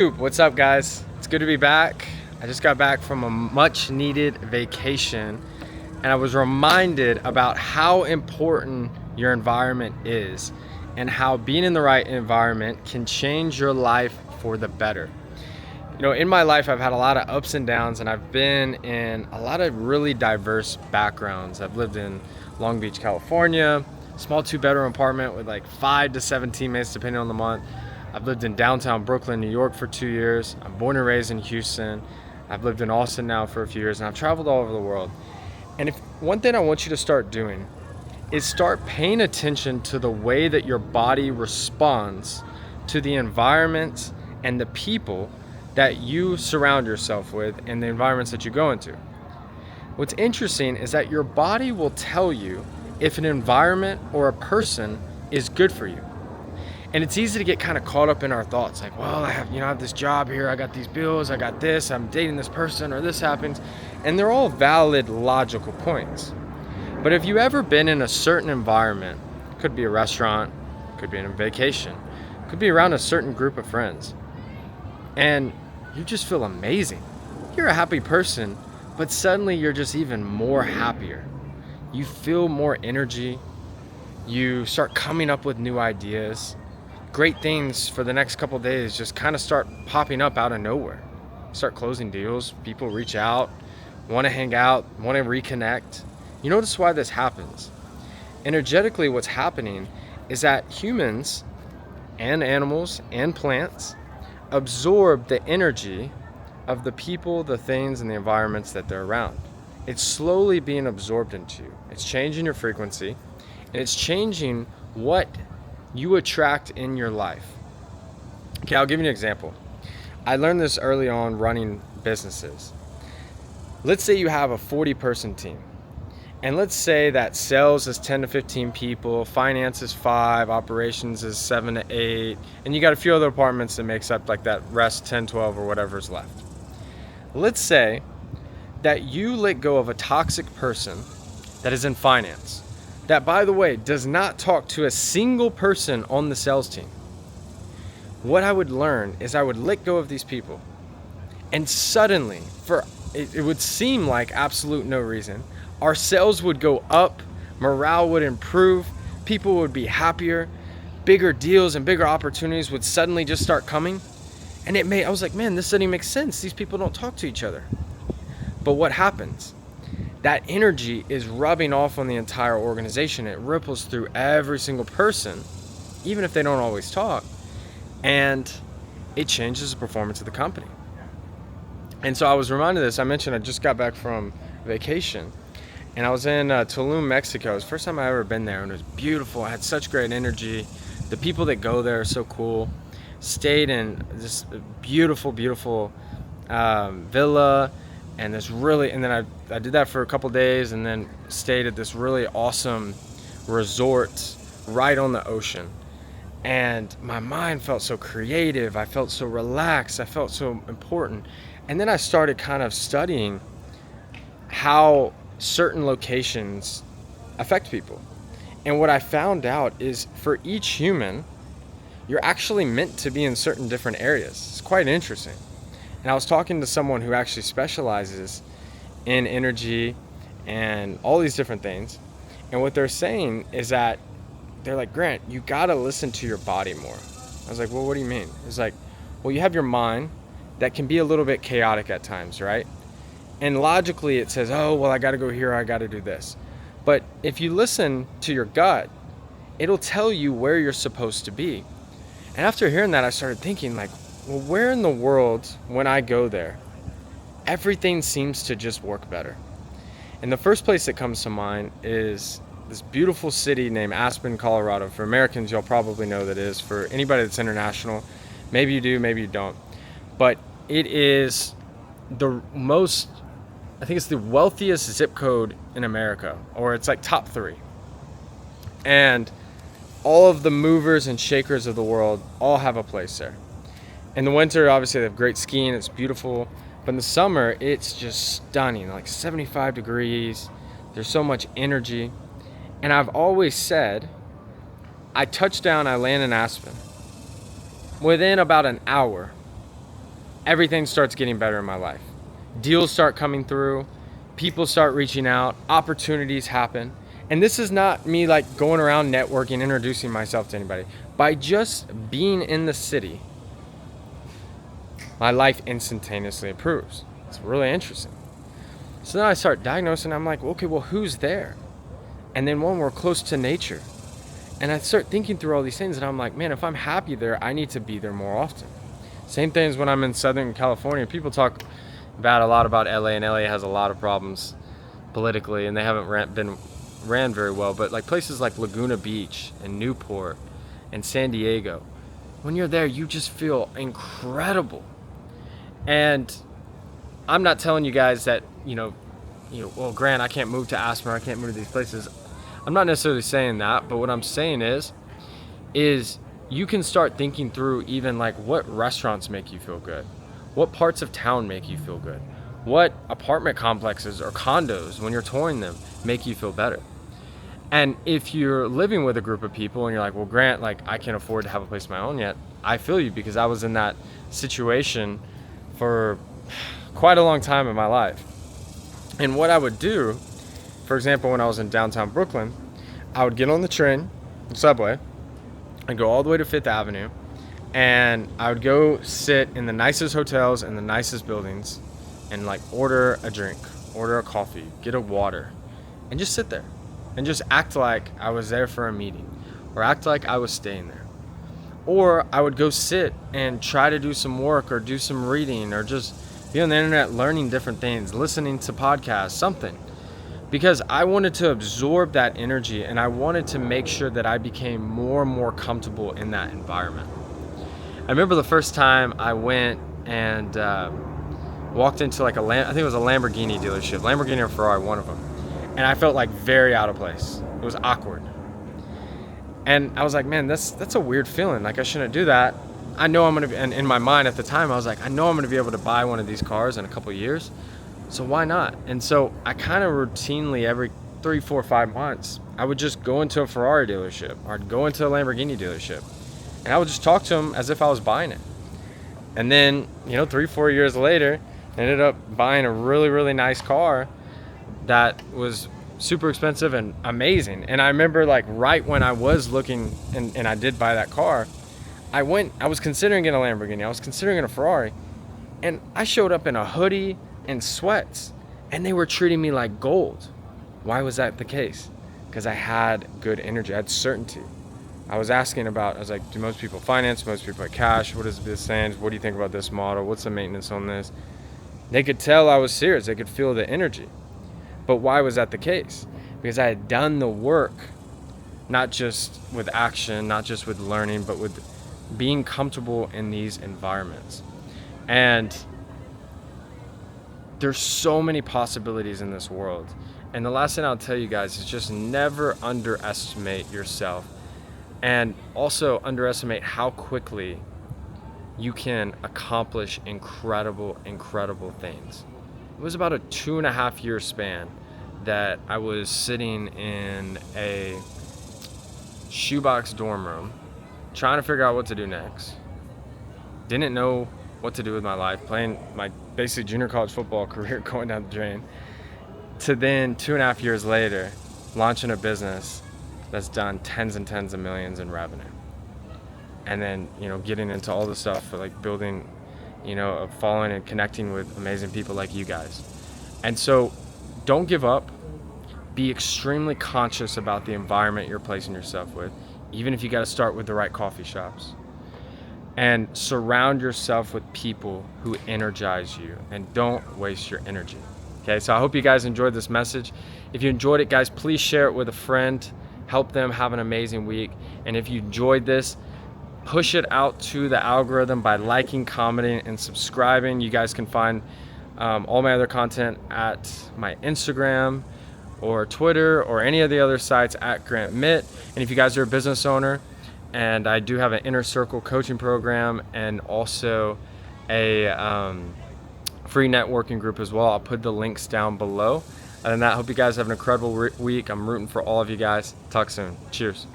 What's up, guys? It's good to be back. I just got back from a much needed vacation and I was reminded about how important your environment is and how being in the right environment can change your life for the better. In my life, I've had a lot of ups and downs, and I've been in a lot of really diverse backgrounds. I've lived in Long Beach, California, small 2-bedroom apartment with like 5 to 7 teammates depending on the month. I've lived in downtown Brooklyn, New York for 2 years. I'm born and raised in Houston. I've lived in Austin now for a few years, and I've traveled all over the world. And if one thing I want you to start doing is start paying attention to the way that your body responds to the environment and the people that you surround yourself with and the environments that you go into. What's interesting is that your body will tell you if an environment or a person is good for you. And it's easy to get kind of caught up in our thoughts, like, well, I have this job here, I got these bills, I got this, I'm dating this person, or this happens. And they're all valid, logical points. But have you ever been in a certain environment? Could be a restaurant, could be on a vacation, could be around a certain group of friends, and you just feel amazing. You're a happy person, but suddenly you're just even more happier. You feel more energy. You start coming up with new ideas. Great things for the next couple of days just kind of start popping up out of nowhere. Start closing deals. People reach out, want to hang out, want to reconnect. You notice why this happens. Energetically, what's happening is that humans and animals and plants absorb the energy of the people, the things, and the environments that they're around. It's slowly being absorbed into you. It's changing your frequency, and it's changing what you attract in your life. Okay, I'll give you an example. I learned this early on running businesses. Let's say you have a 40-person team. And let's say that sales is 10 to 15 people, finance is 5, operations is 7 to 8, and you got a few other departments that makes up like that rest 10, 12, or whatever's left. Let's say that you let go of a toxic person that is in finance, that, by the way, does not talk to a single person on the sales team. What I would learn is I would let go of these people, and suddenly, it would seem like absolute no reason, our sales would go up, morale would improve, people would be happier, bigger deals and bigger opportunities would suddenly just start coming. And I was like, man, this doesn't even make sense. These people don't talk to each other. But what happens? That energy is rubbing off on the entire organization. It ripples through every single person, even if they don't always talk. And it changes the performance of the company. And so I was reminded of this. I mentioned I just got back from vacation. And I was in Tulum, Mexico. It was the first time I ever been there, and it was beautiful. I had such great energy. The people that go there are so cool. Stayed in this beautiful, beautiful villa, and then I did that for a couple days, and then stayed at this really awesome resort right on the ocean. And my mind felt so creative. I felt so relaxed. I felt so important. And then I started kind of studying how certain locations affect people. And what I found out is for each human, you're actually meant to be in certain different areas. It's quite interesting. And I was talking to someone who actually specializes in energy and all these different things. And what they're saying is that they're like, Grant, you gotta listen to your body more. I was like, well, what do you mean? It's like, well, you have your mind that can be a little bit chaotic at times, right? And logically it says, oh, well, I got to go here, I got to do this. But if you listen to your gut, it'll tell you where you're supposed to be. And after hearing that, I started thinking like, well, where in the world, when I go there, everything seems to just work better? And the first place that comes to mind is this beautiful city named Aspen, Colorado. For Americans, you'll probably know that it is. For anybody that's international, maybe you do, maybe you don't. But it is I think it's the wealthiest zip code in America, or it's like top 3. And all of the movers and shakers of the world all have a place there. In the winter, obviously, they have great skiing. It's beautiful. But in the summer, it's just stunning, like 75 degrees. There's so much energy. And I've always said, I touch down, I land in Aspen. Within about an hour, everything starts getting better in my life. Deals start coming through, people start reaching out, opportunities happen. And this is not me like going around networking, introducing myself to anybody. By just being in the city, my life instantaneously improves. It's really interesting. So then I start diagnosing, I'm like, okay, well, who's there? And then one, we're close to nature. And I start thinking through all these things, and I'm like, man, if I'm happy there, I need to be there more often. Same thing as when I'm in Southern California. People talk bad a lot about LA, and LA has a lot of problems politically, and they haven't been ran very well. But like places like Laguna Beach and Newport and San Diego, when you're there, you just feel incredible. And I'm not telling you guys that, well, Grant, I can't move to Aspen, I can't move to these places. I'm not necessarily saying that, but what I'm saying is you can start thinking through even like what restaurants make you feel good, what parts of town make you feel good, what apartment complexes or condos, when you're touring them, make you feel better. And if you're living with a group of people and you're like, well, Grant, like I can't afford to have a place of my own yet, I feel you, because I was in that situation for quite a long time in my life. And what I would do, for example, when I was in downtown Brooklyn, I would get on the train, the subway, and go all the way to Fifth Avenue, and I would go sit in the nicest hotels and the nicest buildings and like order a drink, order a coffee, get a water, and just sit there and just act like I was there for a meeting or act like I was staying there. Or I would go sit and try to do some work or do some reading or just be on the internet learning different things, listening to podcasts, something. Because I wanted to absorb that energy, and I wanted to make sure that I became more and more comfortable in that environment. I remember the first time I went and walked into like I think it was a Lamborghini dealership, Lamborghini or Ferrari, one of them. And I felt like very out of place. It was awkward. And I was like, man, that's a weird feeling. Like I shouldn't do that. I know I'm going to be, and in my mind at the time, I was like, I know I'm going to be able to buy one of these cars in a couple of years. So why not? And so I kind of routinely every 3, 4, 5 months, I would just go into a Ferrari dealership or I'd go into a Lamborghini dealership, and I would just talk to them as if I was buying it. And then, 3, 4 years later, I ended up buying a really, really nice car that was super expensive and amazing. And I remember like right when I was looking and I did buy that car, I was considering getting a Lamborghini, I was considering getting a Ferrari, and I showed up in a hoodie and sweats, and they were treating me like gold. Why was that the case? Because I had good energy, I had certainty. I was like, do most people finance? Most people have cash? What is this saying? What do you think about this model? What's the maintenance on this? They could tell I was serious. They could feel the energy. But why was that the case? Because I had done the work, not just with action, not just with learning, but with being comfortable in these environments. And there's so many possibilities in this world. And the last thing I'll tell you guys is just never underestimate yourself, and also underestimate how quickly you can accomplish incredible, incredible things. It was about a 2.5 year span that I was sitting in a shoebox dorm room trying to figure out what to do next. Didn't know what to do with my life, playing my basic junior college football career going down the drain, to then 2.5 years later launching a business that's done tens and tens of millions in revenue. And then, getting into all the stuff for like building, following and connecting with amazing people like you guys. And so don't give up. Be extremely conscious about the environment you're placing yourself with, even if you got to start with the right coffee shops. And surround yourself with people who energize you, and don't waste your energy. Okay, so I hope you guys enjoyed this message. If you enjoyed it, guys, please share it with a friend. Help them have an amazing week. And if you enjoyed this, push it out to the algorithm by liking, commenting, and subscribing. You guys can find all my other content at my Instagram or Twitter or any of the other sites at Grant Mitt. And if you guys are a business owner, and I do have an Inner Circle coaching program and also a free networking group as well. I'll put the links down below. Other than that, I hope you guys have an incredible week. I'm rooting for all of you guys. Talk soon. Cheers.